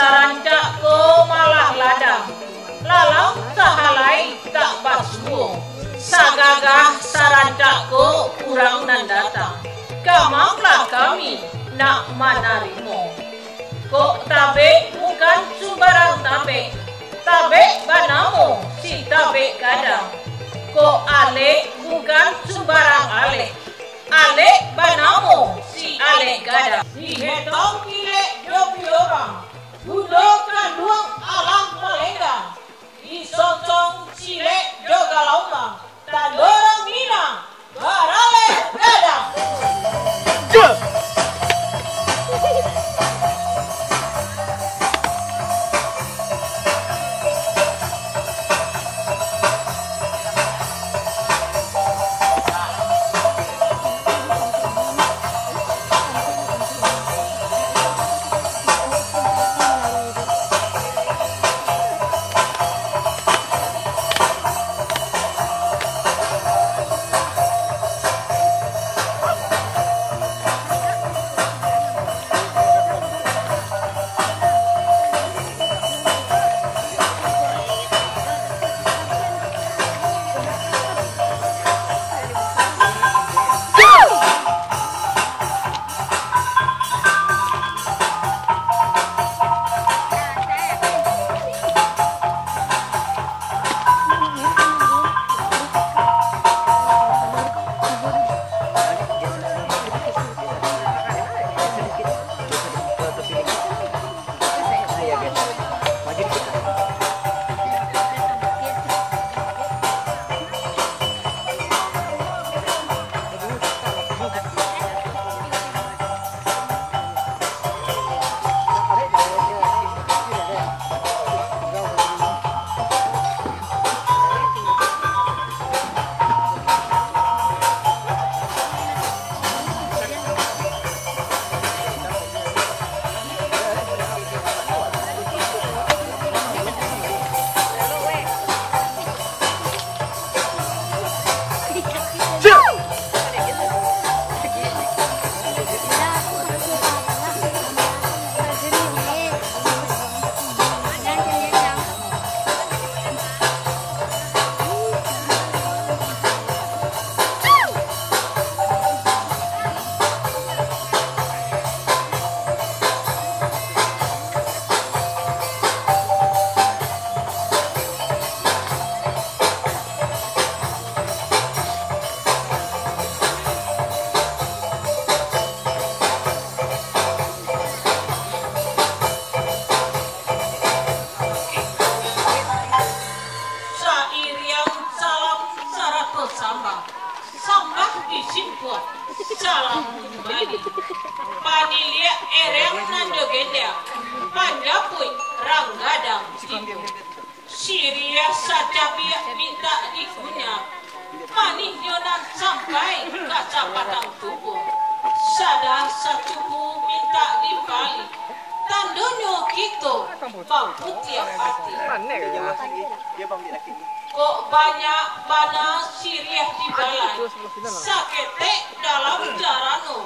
Sarancak ko malah ladang, lalang sahalai tak basmu. Sagagah sarancak ko kurang nan datang, gamanglah kami nak manarimo. Kok tabe bukan sembarang tabe, tabe banamu si tabe gadang. Kok ale bukan sembarang ale, ale banamu si ale gadang. Dihetong kile jopi orang, budokan duang alam melenggang. Disocong cile joga laumang, tandorang minang, barale gadang. Syria saja minta dikunyah, manih nyonan sampai kaca patang tubuh. Sada satubu minta dibalik, tandonyo gitu bau tiap hati. Kok banyak bana Syria di balai, sakete dalam jarano,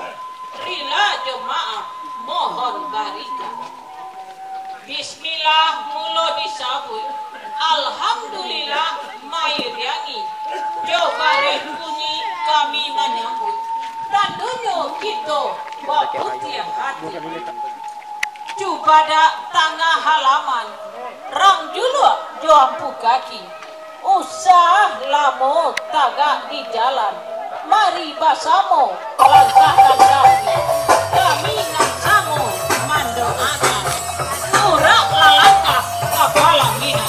rila jemaah mohon barika. Bismillah mulo disabut, alhamdulillah mair yangi, jobare bunyi kami menyambut, tandonyo gitu bau tiap hati. Cubada tengah halaman, rang juluk joampu kaki, usah lamo tagak di jalan, mari basamo langkahkan kaki, kami nang samo mandoakan, nurak lalangkah kapalang minat.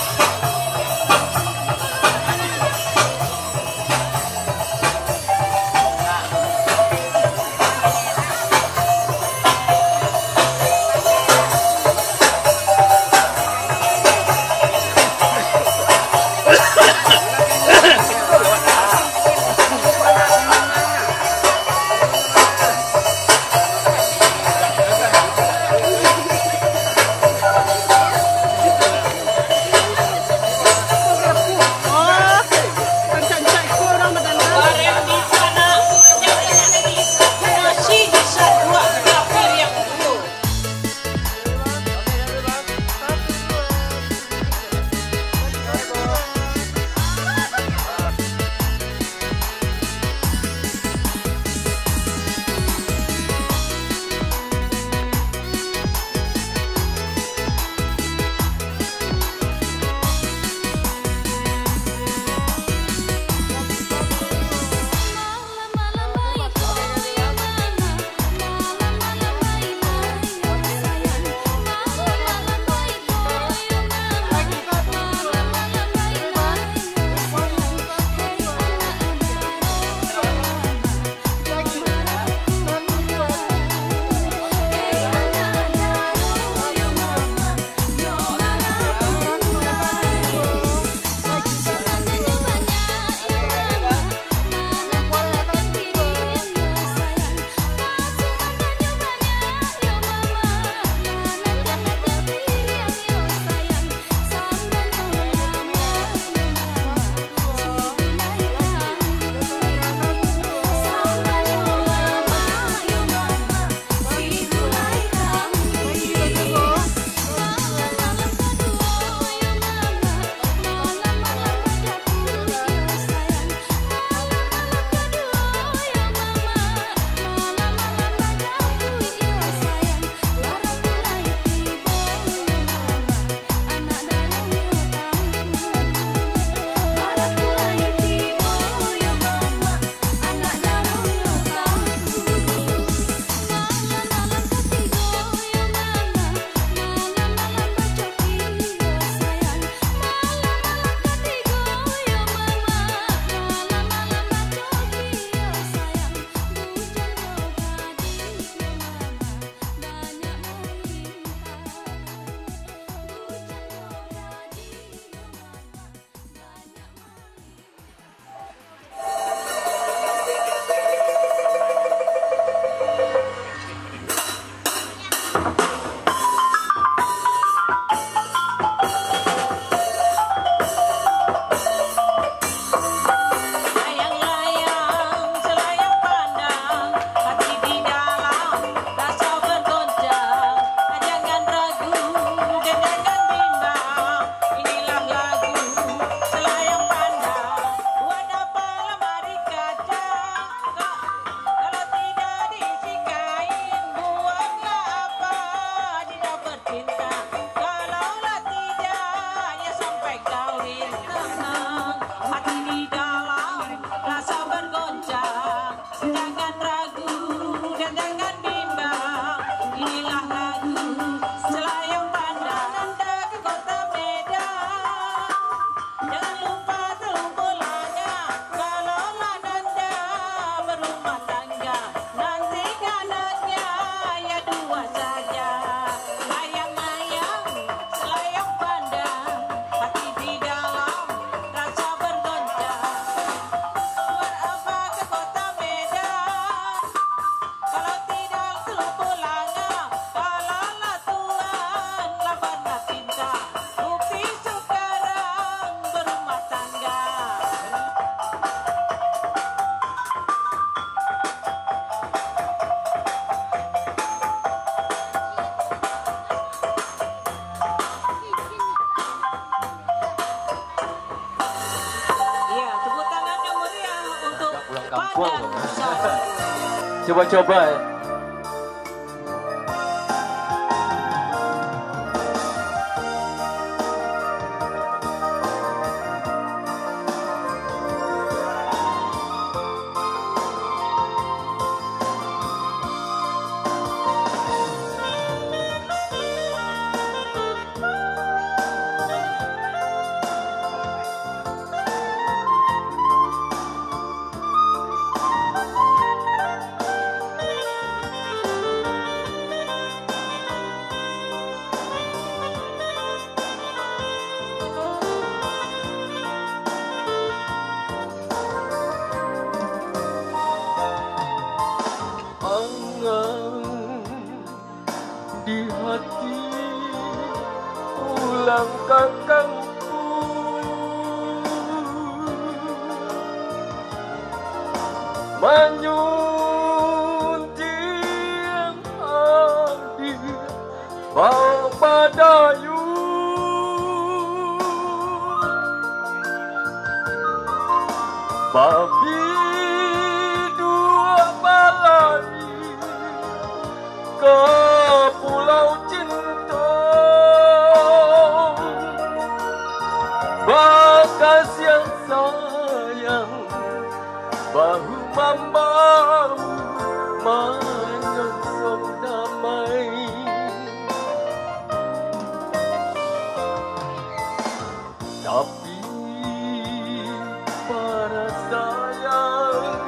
kuang. Coba-coba ya. Di hati ulang kakangku, menyunting hati Badayu, babi dua balai ke Pulau Cinta, bagas yang sayang bahu membahu menyongsong damai. Tapi para sayang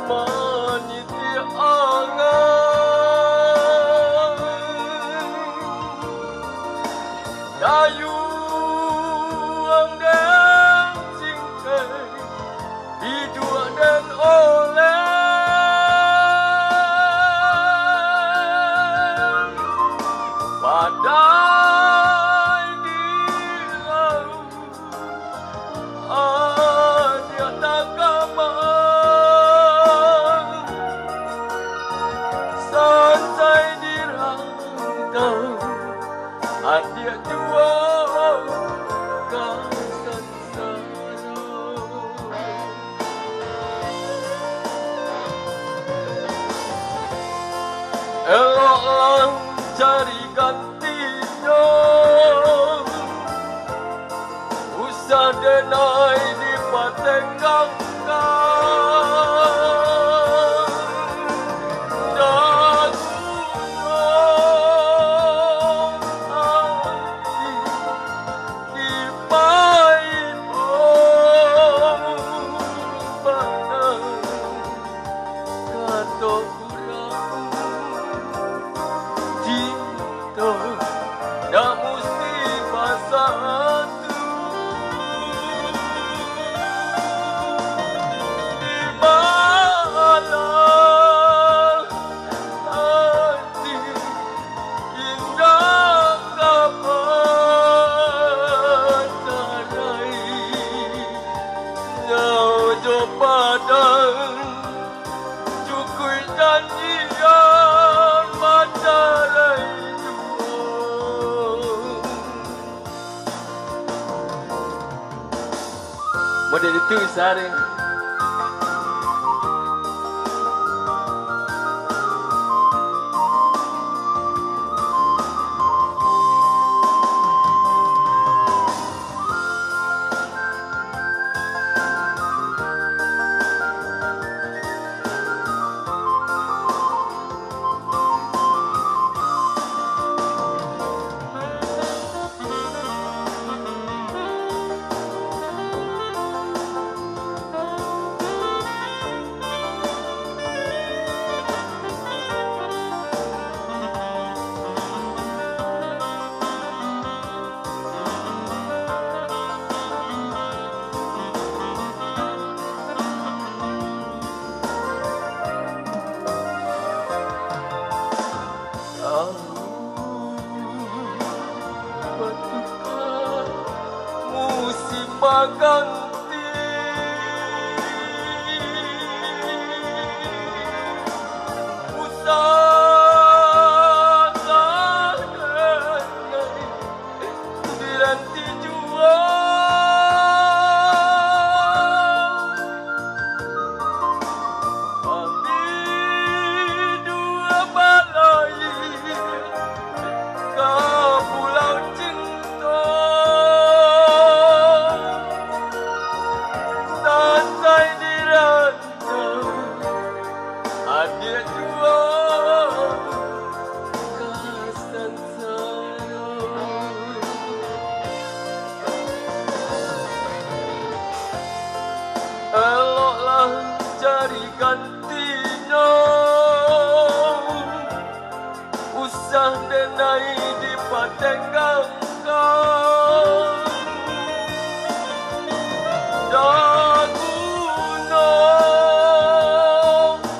meniti angan dayu dan singkai bidua dan oleh badai di laut ada takamang santai di rantau ada dua eloklah cari gantinya, usah denai di patenggangkan dagunan hati di paipong bandang kato dah mesti pasatu di mana hati indah kapanai nyojo padang cukui janjian matarai model itu sehari. Musim ganti usaha diranti jual. gantinya usah denai dipatenggang daguna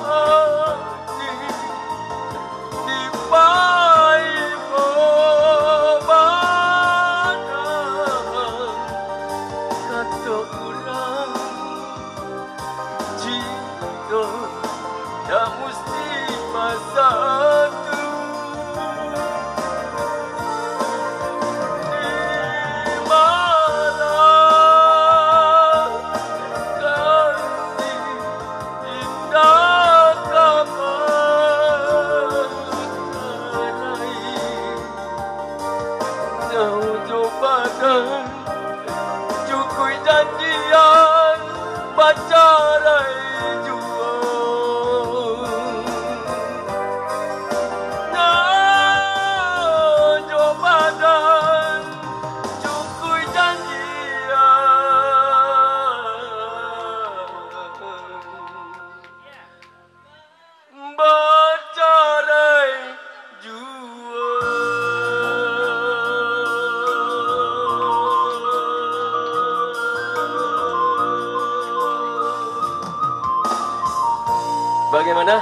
ani dipai bobana kata urang cinta dah mesti masa tu cukui janjian pacarai jua nyo badan cukui janjian pacarai jua. Bagaimana?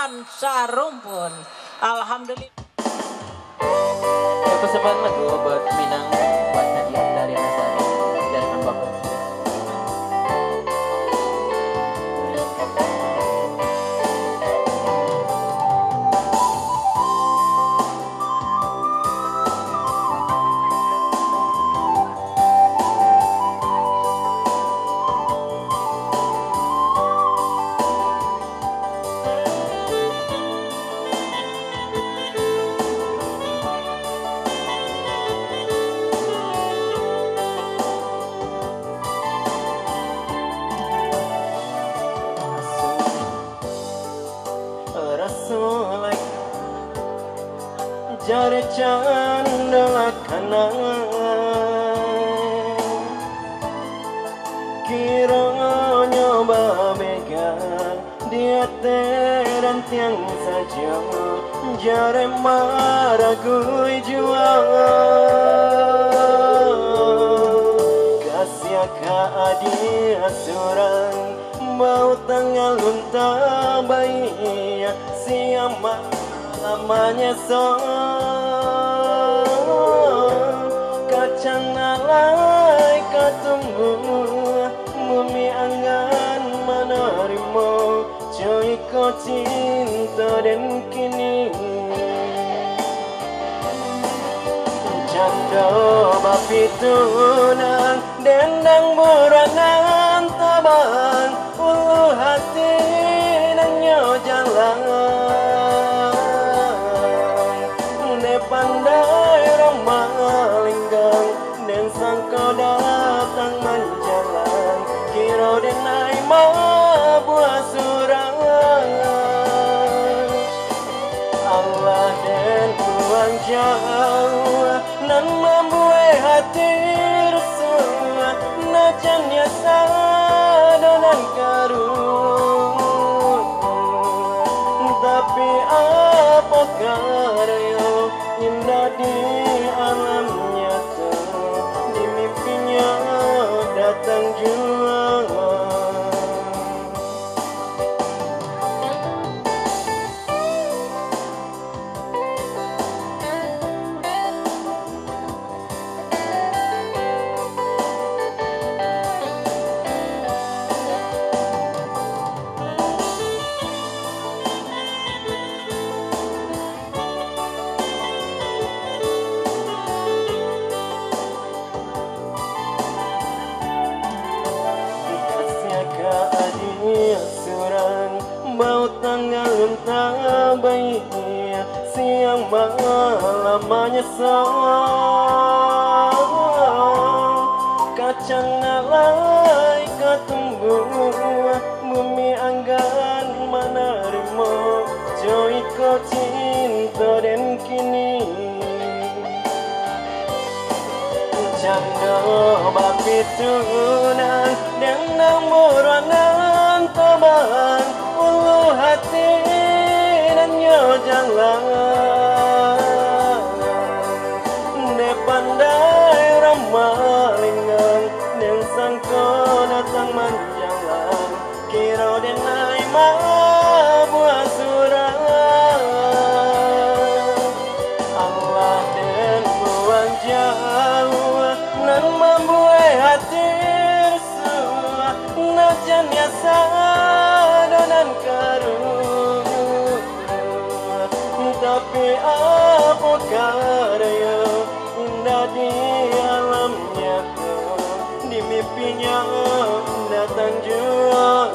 Tuan Sarumpun. Alhamdulillah. Persembahan lagu buat Minang, buat Nadia dari Nasari dan Mbak. Jare candala kana kira nyoba mega dia teran tiang saja jare maragui juang kasih ka adi asurang mau tanggal lunta bayi siapa namanya kacang alai katunggu bumi angan menerima cuy kau cinta dan kini canda bapi tunang dendang buranan tabang ulu hati nanya jalan pandai ramah linggang dan sangka datang menjalan kira denai buah surang Allah dan Tuhan jauh nan membuat hati rusuh najannya sadonan karung tapi apa karya indah di alam nyata di mimpinya datang jua mau tanggal unta bayi siang malam menyesal kacang alai katumbuh bumi anggan menerima joy kau cinta dan kini canda bapi tunan dan namurangan taban ulu hati dan jalan ne pandai ramah linggang dan sangka datang menjalan kira denai buah surang Allah dan buang jauh nan membuat hati rusuh najannya sadonan karung tapi apa karya indah di alamnya di mimpinya datang jua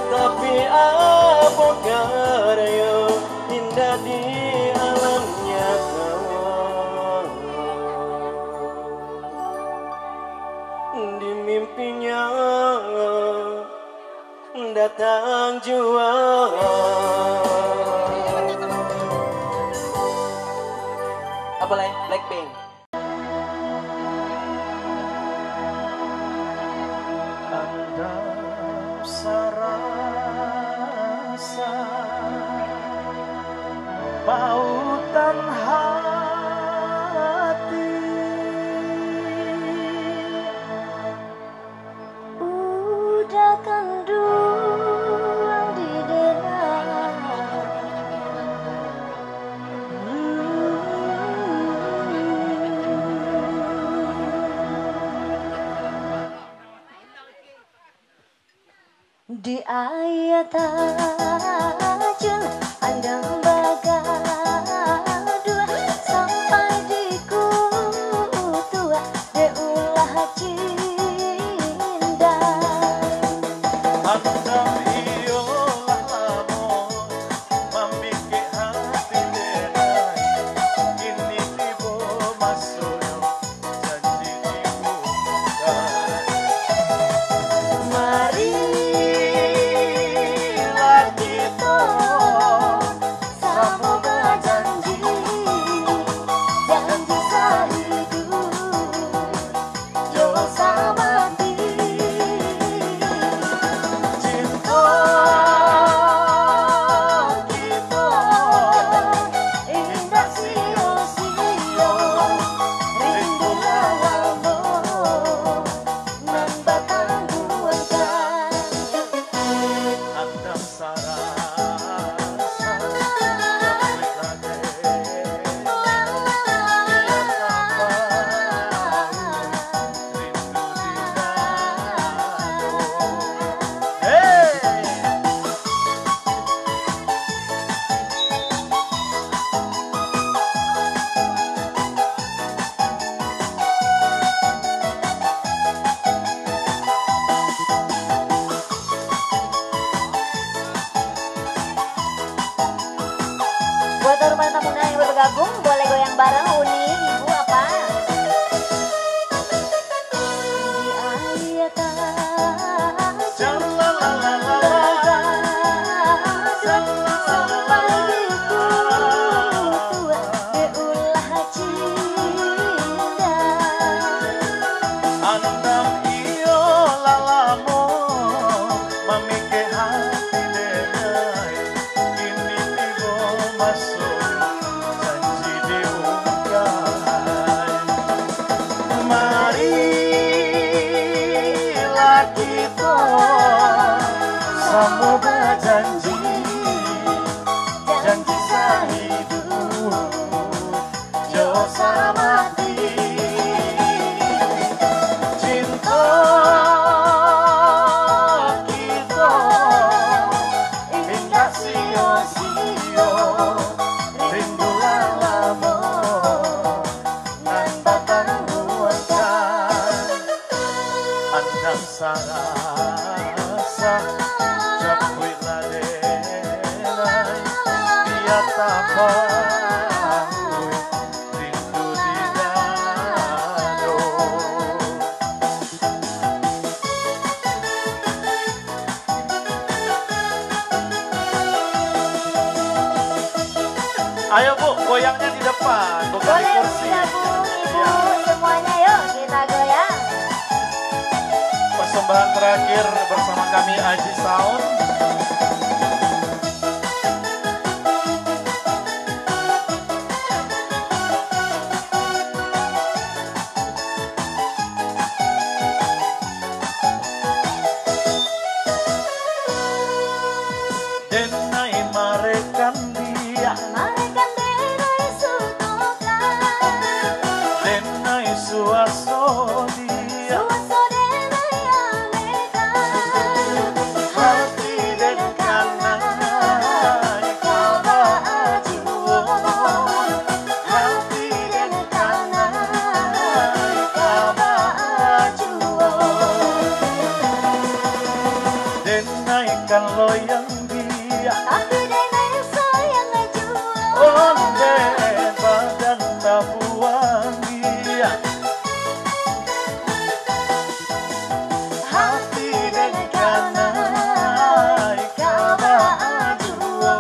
tapi apa karya indah di alamnya di mimpinya datang jua. Apa lain? Blackpink. Andam sarasa pautan hati udah kandu di ayat tajun andang bagadua sampai di kutua deulah cinda andam iyo lamun mambike hati denai ini tibo masuyo janji dibuka mari bergabung boleh goyang bareng Uni ibu apa di ayat andam iyo lalamun mamike hati denai ini tibo masuk janji diungkai marilah kita semoga janji sehidup jo samati cinta kita indah sio-sio rindu lamun nan batang buatan andang sarasa capui ladenai dia tapang rindu di dado ayo Bu, goyangnya di depan, bukan di boleh kursi. bergabung ibu Ya. semuanya yuk kita goyang Persembahan terakhir bersama kami Aji Sound. Denai marekan dia, marekan denai sutokan denai suaso dia, suaso denai alekan hati dan kanai kaba jiwa, hati dan kanai kaba jiwa, denai kan loyang dia, tapi denai sayang jua onde badan tabuan dia, hati dan kanai kaba jiwa,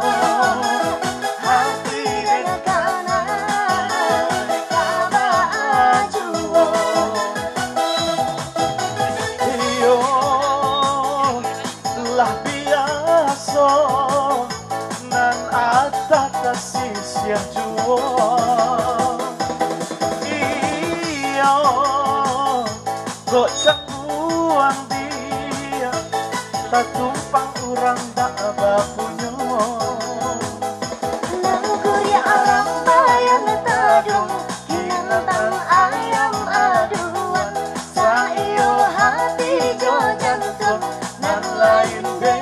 hati dan kanai kaba jiwa. Iyo lah biasa nan ada kasih siang jua. Iyo kok buang dia tak tumpang urang tak bapunya. Nangkuri alam bayang tadung Kinantang ayam aduan Sa iyo hati jo jantung Nan lain be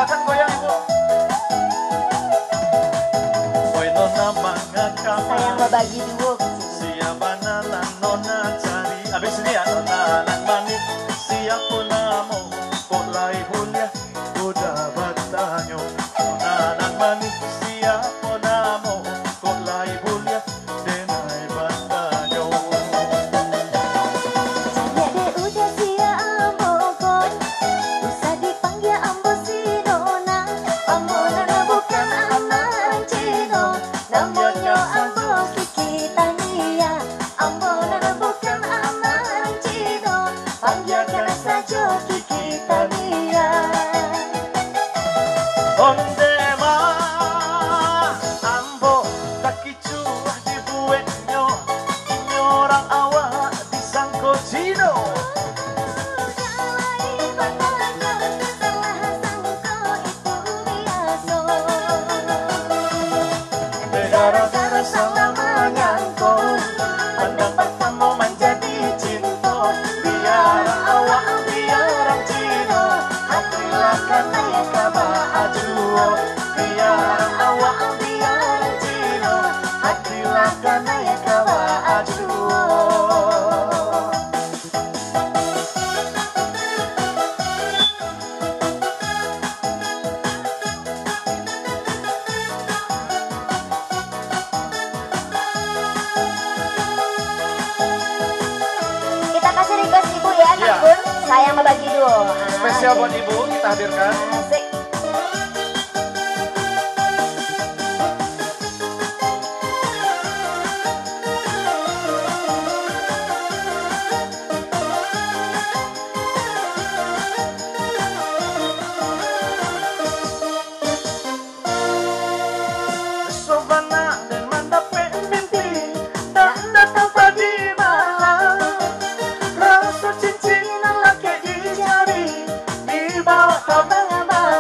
silakan goyang ibu. Oi nona mangga Sayang membagi duo. siapa nana nona cari. Abis ini ya nona anak manis siapa namo kok lai punya udah bertanya. Nona anak manis siapa namo kok lai punya denai bertanya. Saya de udah siap kon, usah dipanggil ambo si nona. Ambo nona bukan amaran cino, namanya ambo Kiki Tania. Ambo nona bukan amaran cino, panggilkan saja Kiki Tania. Onde mah ambo tak kicuah di buetnya. Ini orang awak disangko Cino. Gara-gara salah menyangkut, pendapat kamu menjadi cinta. Biar awak biar Cino, hatilah karena ya kaba ajuo. Biar awak biar Cino, hatilah karena ya kaba ajuo. Kita kasih request ibu ya, Iya. Nakun. Sayang membagi duo. Spesial buat ibu kita hadirkan. Asik. Sovana dan mendapat mimpi dan datang pagi malam. Rasa cincin laki di jari dibawa ke bang-bang.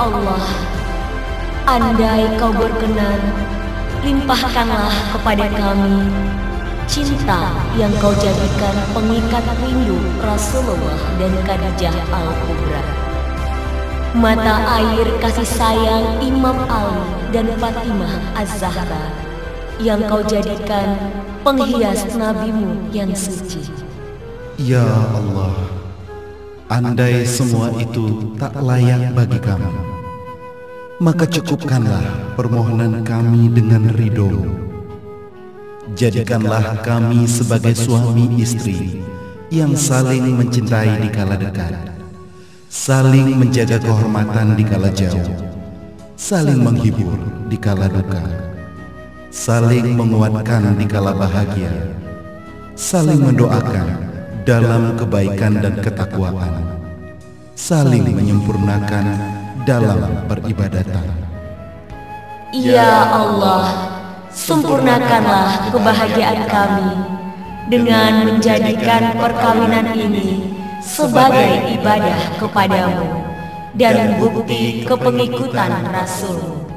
Allah, andai kau berkenan, limpahkanlah kepada kami cinta yang kau jadikan pengikat rindu Rasulullah dan Khadijah Al-Kubra, mata air kasih sayang Imam Ali dan Fatimah Az-Zahra yang kau jadikan penghias nabimu yang suci. Ya Allah, andai semua itu tak layak bagi kami, maka cukupkanlah permohonan kami dengan ridho. Jadikanlah kami sebagai suami istri yang saling mencintai di kala dekat, saling menjaga kehormatan di kala jauh, saling menghibur di kala duka, saling menguatkan di kala bahagia, saling mendoakan dalam kebaikan dan ketakwaan, saling menyempurnakan dalam peribadatan. Ya Allah, sempurnakanlah kebahagiaan kami dengan menjadikan perkawinan ini sebagai ibadah kepadamu dan bukti kepengikutan Rasul-Mu.